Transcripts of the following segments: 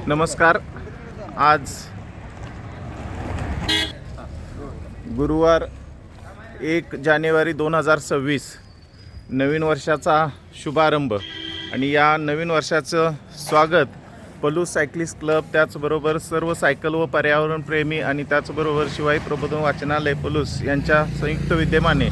नमस्कार. आज गुरुवार 1 जानेवारी 2026 नवीन वर्षाचा शुभारंभ आणि या नवीन वर्षाचं स्वागत पलूस सायकलिस्ट क्लब, त्याचबरोबर सर्व सायकल व पर्यावरणप्रेमी आणि त्याचबरोबर शिवाई प्रबोधन वाचनालय पलूस यांच्या संयुक्त विद्यमाने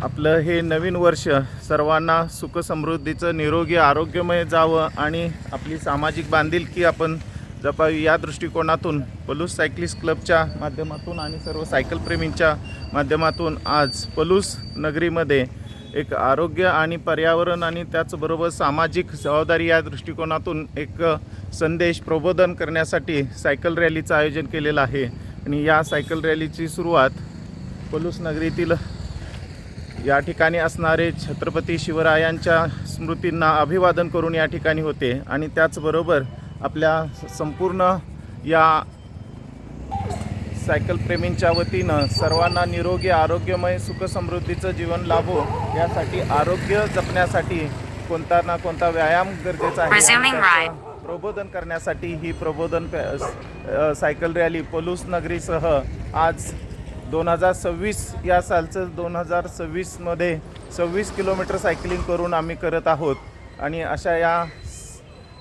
आपलं हे नवीन वर्ष सर्वांना सुख समृद्धीचं, निरोगी, आरोग्यमय जावं आणि आपली सामाजिक बांधिलकी आपण जपावी या दृष्टिकोनातून पलूस सायकलिस्ट क्लबच्या माध्यमातून आणि सर्व सायकलप्रेमींच्या माध्यमातून आज पलूस नगरीमध्ये एक आरोग्य आणि पर्यावरण आणि त्याचबरोबर सामाजिक जबाबदारी या दृष्टिकोनातून एक संदेश प्रबोधन करण्यासाठी सायकल रॅलीचं आयोजन केलेलं आहे. आणि या सायकल रॅलीची सुरुवात पलूस नगरीतील या ठिकाणी असणारे छत्रपती शिवरायांच्या स्मृतींना अभिवादन करून या ठिकाणी होते आणि त्याचबरोबर आपल्या संपूर्ण या सायकलप्रेमींच्या वतीनं सर्वांना निरोगी, आरोग्यमय, सुखसमृद्धीचं जीवन लाभो यासाठी, आरोग्य जपण्यासाठी कोणता ना कोणता व्यायाम गरजेचा आहे, प्रबोधन करण्यासाठी ही प्रबोधन सायकल रॅली पलूस नगरीसह आज 2026 या सालचं 2026मध्ये 26 किलोमीटर सायकलिंग करून आम्ही करत आहोत. आणि अशा या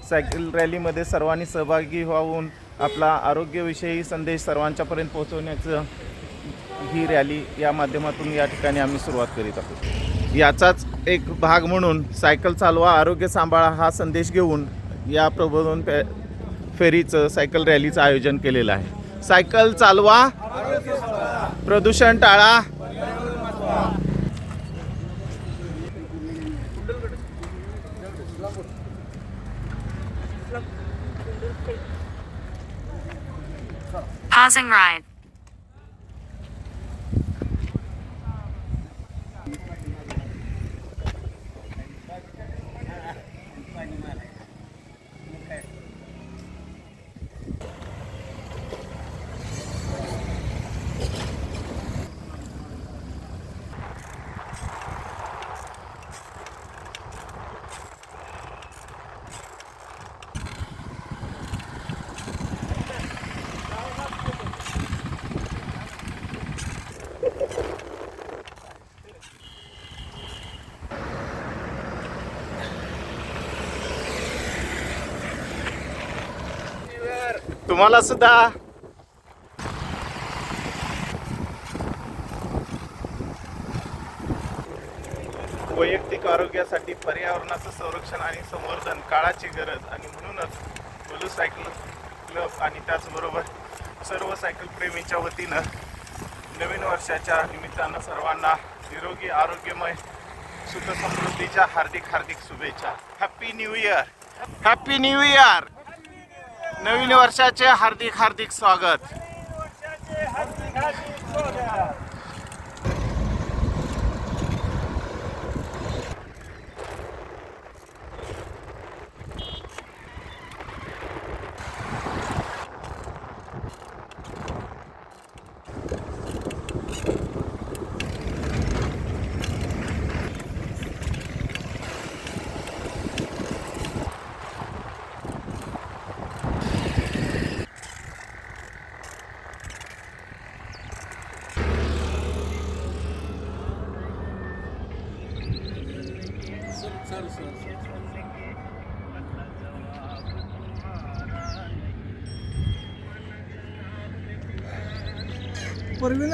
सायकल रॅलीमध्ये सर्वांनी सहभागी होऊन आपला आरोग्यविषयी संदेश सर्वांच्यापर्यंत पोहोचवण्याचं ही रॅली या माध्यमातून या ठिकाणी आम्ही सुरुवात करीत आहोत. याचाच एक भाग म्हणून सायकल चालवा, आरोग्य सांभाळा हा संदेश घेऊन या प्रबोधन फेरीचं सायकल रॅलीचं आयोजन केलेलं आहे. सायकल चालवा, प्रदूषण टाळा. Pausing ride. तुम्हाला सुद्धा वैयक्तिक आरोग्यासाठी पर्यावरणाचं संरक्षण आणि संवर्धन काळाची गरज आणि म्हणूनच पलूस सायकल क्लब आणि त्याचबरोबर सर्व सायकल प्रेमींच्या वतीनं नवीन वर्षाच्या निमित्तानं सर्वांना निरोगी, आरोग्यमय, सुख समृद्धीच्या हार्दिक शुभेच्छा. Happy new year. Happy new year. नवीन वर्षाचे हार्दिक स्वागत. परवीन